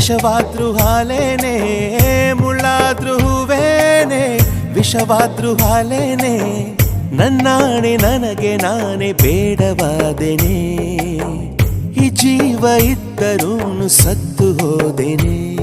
ವಿಷವಾದ್ರೂ ಹಾಲೇನೆ, ಮುಳ್ಳಾದ್ರೂ ಹೂವೇನೆ, ವಿಷವಾದ್ರೂ ಹಾಲೇನೆ, ನನ್ನಾಣೆ ನನಗೆ ನಾನೇ ಬೇಡವಾದೆನೆ. ಈ ಜೀವ ಇದ್ದರೂ ಸತ್ತು ಹೋದೆನೆ.